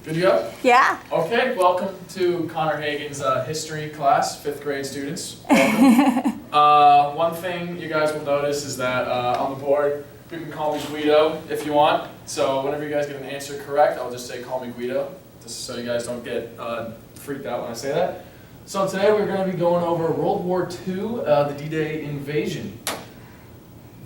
Good to go? Yeah. Okay, welcome to Connor Hagan's history class, 5th grade students. Welcome. One thing you guys will notice is that on the board, you can call me Guido if you want. So whenever you guys get an answer correct, I'll just say call me Guido, just so you guys don't get freaked out when I say that. So today we're going to be going over World War II, the D-Day invasion.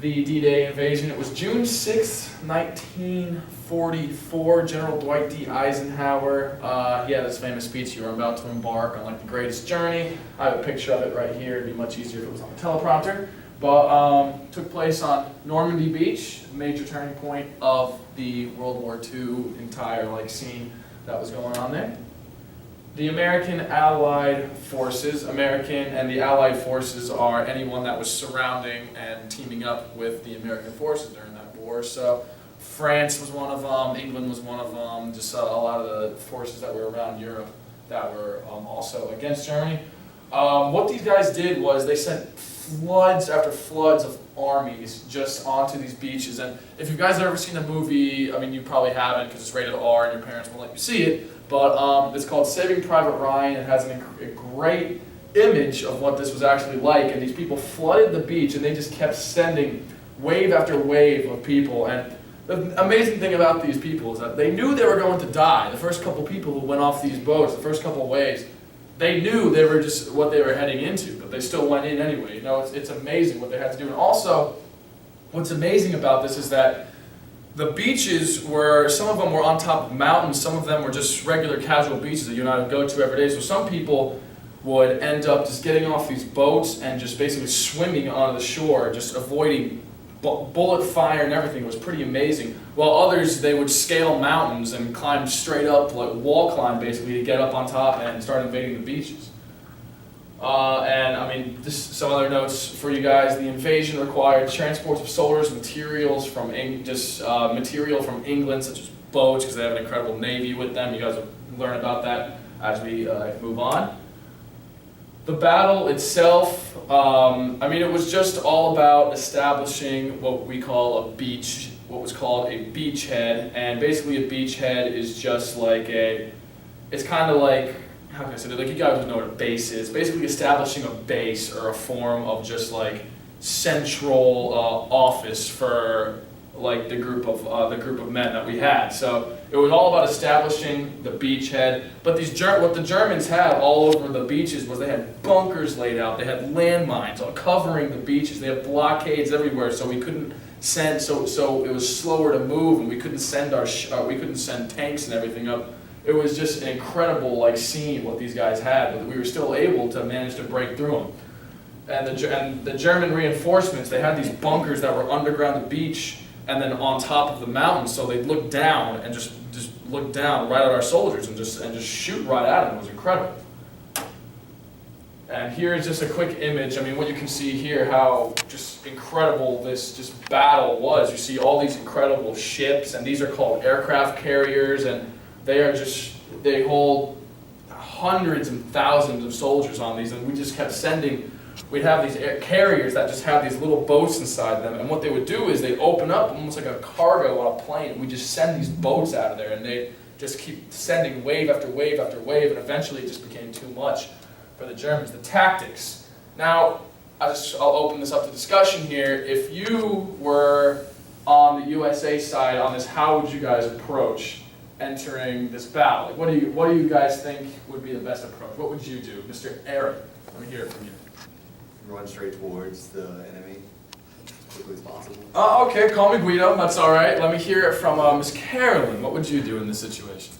The D-Day invasion, it was June 6th, 1944. General Dwight D. Eisenhower, he had this famous speech, "You are about to embark on like the greatest journey." I have a picture of it right here. It'd be much easier if it was on the teleprompter. But took place on Normandy Beach, a major turning point of the World War II entire scene that was going on there. The American Allied Forces, American and the Allied Forces are anyone that was surrounding and teaming up with the American forces during that war. So France was one of them, England was one of them, just a lot of the forces that were around Europe that were also against Germany. What these guys did was they sent floods after floods of armies just onto these beaches. And if you guys have ever seen a movie, I mean you probably haven't because it's rated R and your parents won't let you see it, but it's called Saving Private Ryan. It has a great image of what this was actually like, and these people flooded the beach and they just kept sending wave after wave of people. And the amazing thing about these people is that they knew they were going to die. The first couple people who went off these boats, the first couple waves, they knew they were just what they were heading into, but they still went in anyway. You know, it's amazing what they had to do. And also, what's amazing about this is that the beaches were, some of them were on top of mountains, some of them were just regular casual beaches that you and I would go to every day. So some people would end up just getting off these boats and just basically swimming onto the shore, just avoiding bullet fire and everything. It was pretty amazing. While others, they would scale mountains and climb straight up, like wall climb basically, to get up on top and start invading the beaches. And I mean, some other notes for you guys. The invasion required transports of soldiers, materials from material from England, such as boats, because they have an incredible navy with them. You guys will learn about that as we move on. The battle itself, I mean, it was just all about establishing what we call a beach, what was called a beachhead. And basically a beachhead is just like it's kind of like, how can I say that? Like, you guys would know what a base is. Basically establishing a base or a form of just like central office for like the group of men that we had. So it was all about establishing the beachhead. But what the Germans had all over the beaches was they had bunkers laid out. They had landmines all covering the beaches. They had blockades everywhere, so we couldn't send. So it was slower to move, and we couldn't send we couldn't send tanks and everything up. It was just an incredible scene what these guys had, but we were still able to manage to break through them. And the German reinforcements, they had these bunkers that were underground the beach and then on top of the mountain, so they'd look down and just look down right at our soldiers and just shoot right at them. It was incredible. And here is just a quick image. I mean, what you can see here, how just incredible this just battle was. You see all these incredible ships, and these are called aircraft carriers, and they hold hundreds and thousands of soldiers on these, and we just kept sending. We'd have these carriers that just have these little boats inside them, and what they would do is they'd open up almost like a cargo on a plane, and we'd just send these boats out of there, and they'd just keep sending wave after wave after wave, and eventually it just became too much for the Germans. The tactics. Now, I'll open this up to discussion here. If you were on the USA side on this, how would you guys approach entering this battle? What do you guys think would be the best approach? What would you do, Mr. Aaron? Let me hear it from you. Run straight towards the enemy as quickly as possible. Okay, call me Guido. That's all right. Let me hear it from Miss Carolyn. What would you do in this situation?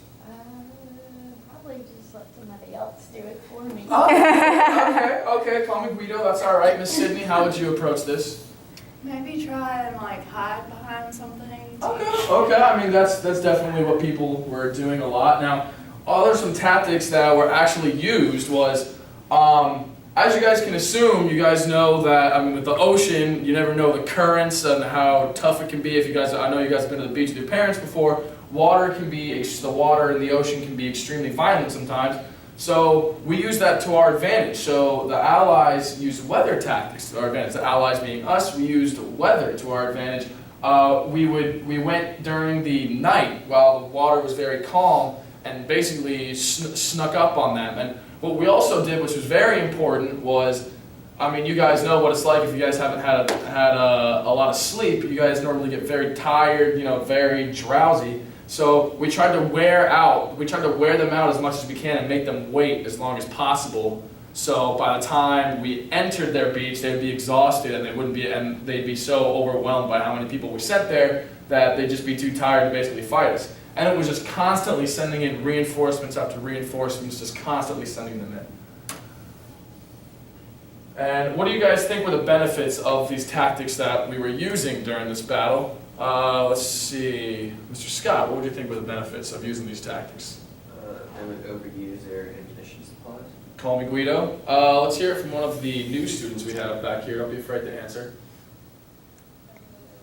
Probably just let somebody else do it for me. Okay, call me Guido. That's all right. Miss Sydney, how would you approach this? Maybe try and hide behind something. Okay. I mean, that's definitely what people were doing a lot. Now, some tactics that were actually used was, as you guys can assume, you guys know that, I mean, with the ocean, you never know the currents and how tough it can be. I know you guys have been to the beach with your parents before. The water in the ocean can be extremely violent sometimes. So we use that to our advantage. So the Allies used weather tactics to our advantage. The Allies being us, we used weather to our advantage. We went during the night while the water was very calm, and basically snuck up on them. And what we also did, which was very important, was, I mean, you guys know what it's like if you guys haven't had a lot of sleep. You guys normally get very tired, very drowsy. So we tried to wear them out as much as we can and make them wait as long as possible. So by the time we entered their beach, they would be exhausted and they'd be so overwhelmed by how many people we sent there that they'd just be too tired to basically fight us. And it was just constantly sending in reinforcements after reinforcements, just constantly sending them in. And what do you guys think were the benefits of these tactics that we were using during this battle? Let's see, Mr. Scott, what would you think were the benefits of using these tactics? They would overuse their ammunition supplies. Call me Guido. Let's hear it from one of the new students we have back here. Don't be afraid to answer.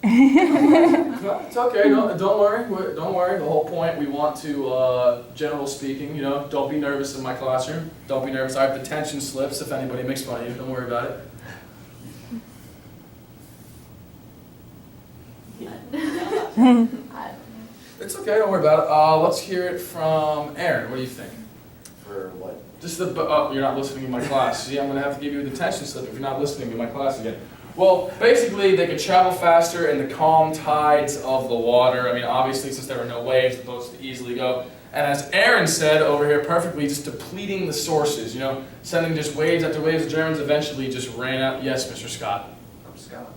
No, it's okay. Don't worry. Don't worry. The whole point, we want to, general speaking, don't be nervous in my classroom. Don't be nervous. I have detention slips if anybody makes fun of you. Don't worry about it. It's okay. Don't worry about it. Let's hear it from Aaron. What do you think? For what? Just you're not listening in my class. See, I'm going to have to give you a detention slip if you're not listening in my class again. Well, basically, they could travel faster in the calm tides of the water. I mean, obviously, since there were no waves, the boats could easily go. And as Aaron said over here perfectly, just depleting the sources, sending just waves after waves. The Germans eventually just ran out. Yes, Mr. Scott. I'm Scott.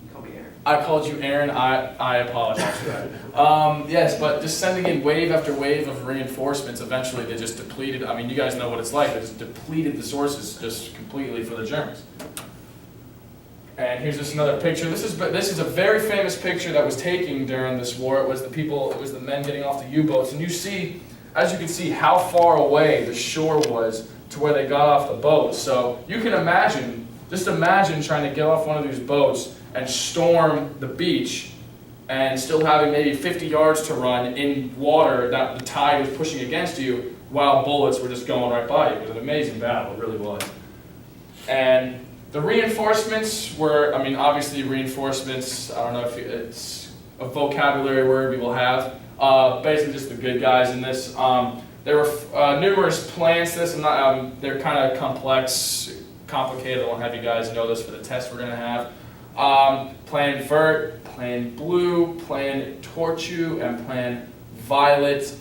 You call me Aaron. I called you Aaron. I apologize for that. Yes, but just sending in wave after wave of reinforcements, eventually they just depleted. I mean, you guys know what it's like. They just depleted the sources just completely for the Germans. And here's just another picture. This is a very famous picture that was taken during this war. It was the men getting off the U-boats. And as you can see, how far away the shore was to where they got off the boat. So you can just imagine trying to get off one of these boats and storm the beach and still having maybe 50 yards to run in water that the tide was pushing against you while bullets were just going right by you. It was an amazing battle, it really was. And the reinforcements were, obviously reinforcements, I don't know if it's a vocabulary word we will have, basically just the good guys in this. There were numerous plans to this, they're kind of complex, complicated. I won't have you guys know this for the test we're going to have. Plan Vert, Plan Blue, Plan Torchu, and Plan Violet.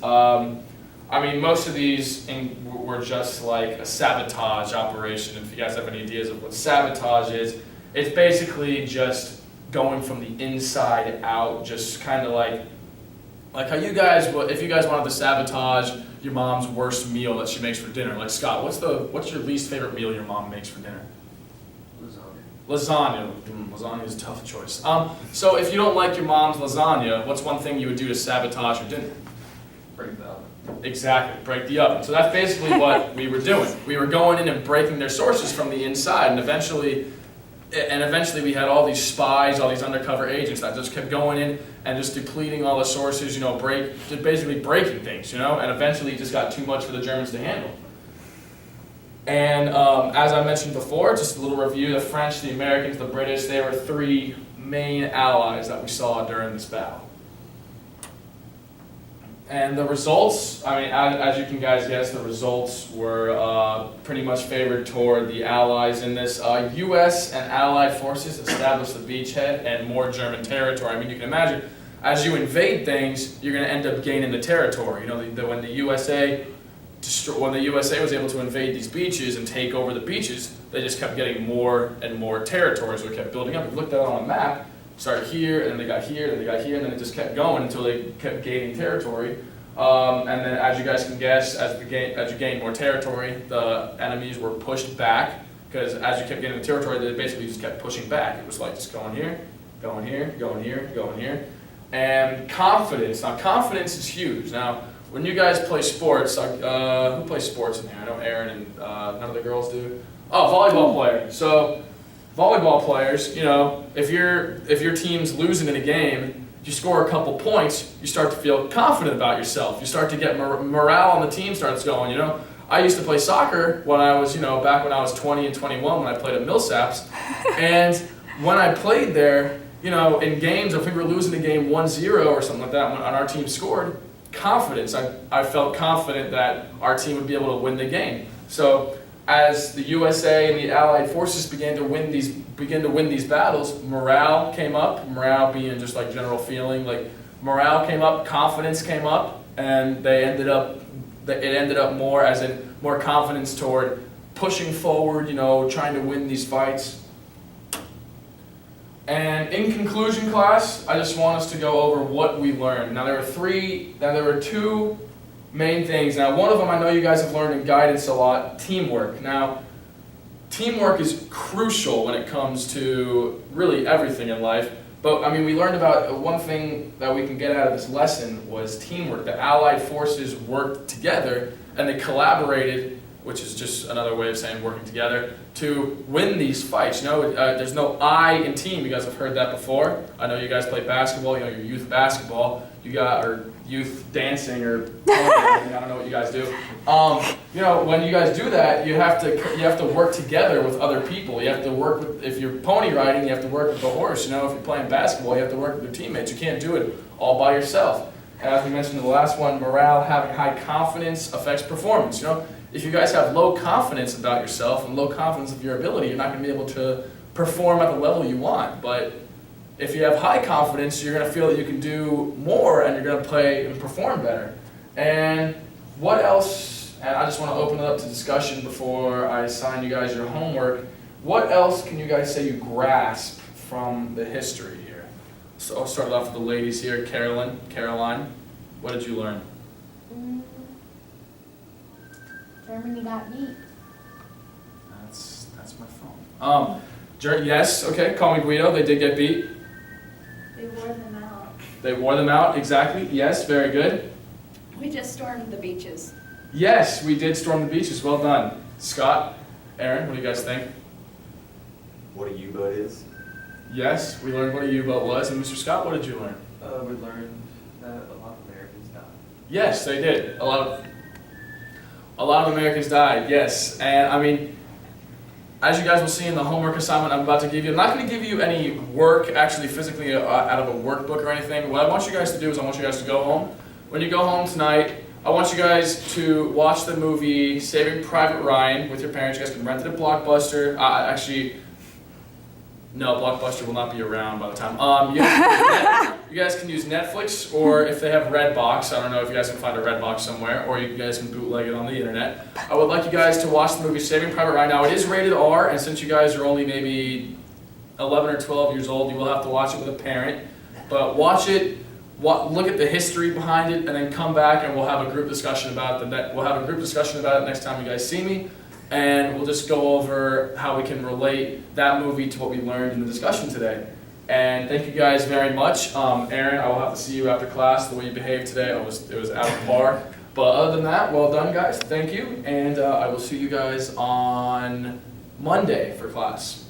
Most of these were just like a sabotage operation. If you guys have any ideas of what sabotage is, it's basically just going from the inside out, just kind of like how you guys, if you guys wanted to sabotage your mom's worst meal that she makes for dinner. Like Scott, what's your least favorite meal your mom makes for dinner? Lasagna. Lasagna is a tough choice. So if you don't like your mom's lasagna, what's one thing you would do to sabotage her dinner? Break the oven. Exactly, break the oven. So that's basically what we were doing. We were going in and breaking their sources from the inside, and eventually we had all these spies, all these undercover agents that just kept going in and just depleting all the sources, just basically breaking things, and eventually it just got too much for the Germans to handle. And as I mentioned before, just a little review, the French, the Americans, the British, they were three main allies that we saw during this battle. And the results, as you can guys guess, the results were pretty much favored toward the Allies in this. U.S. and Allied forces established the beachhead and more German territory. You can imagine, as you invade things, you're going to end up gaining the territory. When the USA was able to invade these beaches and take over the beaches, they just kept getting more and more territory, so it kept building up. If you looked at it on a map, started here, and then they got here, and then they got here, and then it just kept going until they kept gaining territory. And then, as you guys can guess, as you gain more territory, the enemies were pushed back, because as you kept getting the territory, they basically just kept pushing back. It was like just going here, going here, going here, going here. And confidence. Now, confidence is huge. Now, when you guys play sports, who plays sports in here? I know Aaron and none of the girls do. Oh, volleyball player. So, volleyball players, if your team's losing in a game, you score a couple points, you start to feel confident about yourself. You start to get morale on the team starts going. I used to play soccer when I was, back when I was 20 and 21 when I played at Millsaps, and when I played there, in games, if we were losing a game 1-0 or something like that, when our team scored, confidence. I felt confident that our team would be able to win the game. So as the USA and the Allied forces began to win these battles, morale came up. Morale being just like general feeling, like morale came up, confidence came up, and it ended up more confidence toward pushing forward, trying to win these fights. And in conclusion, class, I just want us to go over what we learned. Now there were two main things. Now one of them I know you guys have learned in guidance a lot, teamwork. Now, teamwork is crucial when it comes to really everything in life. But I mean, we learned about one thing that we can get out of this lesson was teamwork. The Allied forces worked together and they collaborated, which is just another way of saying working together, to win these fights. There's no I in team. You guys have heard that before. I know you guys play basketball, your youth basketball, or youth dancing, or I don't know what you guys do. When you guys do that, you have to work together with other people. You have to work with, if you're pony riding, you have to work with the horse. If you're playing basketball, you have to work with your teammates. You can't do it all by yourself. And as we mentioned in the last one, morale, having high confidence affects performance. If you guys have low confidence about yourself and low confidence of your ability, you're not going to be able to perform at the level you want. But if you have high confidence, you're going to feel that you can do more and you're going to play and perform better. And what else, and I just want to open it up to discussion before I assign you guys your homework, what else can you guys say you grasp from the history here? So I'll start it off with the ladies here. Caroline, what did you learn? Germany got beat. That's my phone. Yes, okay, call me Guido, they did get beat. They wore them out. They wore them out, exactly, yes, very good. We just stormed the beaches. Yes, we did storm the beaches, well done. Scott, Aaron, what do you guys think? What a U-boat is? Yes, we learned what a U-boat was, and Mr. Scott, what did you learn? We learned that a lot of Americans died. Yes, they did. A lot of Americans died, yes. And I mean, as you guys will see in the homework assignment I'm about to give you, I'm not going to give you any work actually physically out of a workbook or anything. What I want you guys to do is I want you guys to go home. When you go home tonight, I want you guys to watch the movie Saving Private Ryan with your parents. You guys can rent it at Blockbuster. No, Blockbuster will not be around by the time. You guys can use Netflix, or if they have Redbox, I don't know if you guys can find a Redbox somewhere, or you guys can bootleg it on the internet. I would like you guys to watch the movie Saving Private Ryan. Now, it is rated R, and since you guys are only maybe 11 or 12 years old, you will have to watch it with a parent. But watch it, look at the history behind it, and then come back and we'll have a group discussion about it. Next time you guys see me. And we'll just go over how we can relate that movie to what we learned in the discussion today. And thank you guys very much. Aaron, I will have to see you after class. The way you behaved today, it was out of par. But other than that, well done, guys. Thank you. And I will see you guys on Monday for class.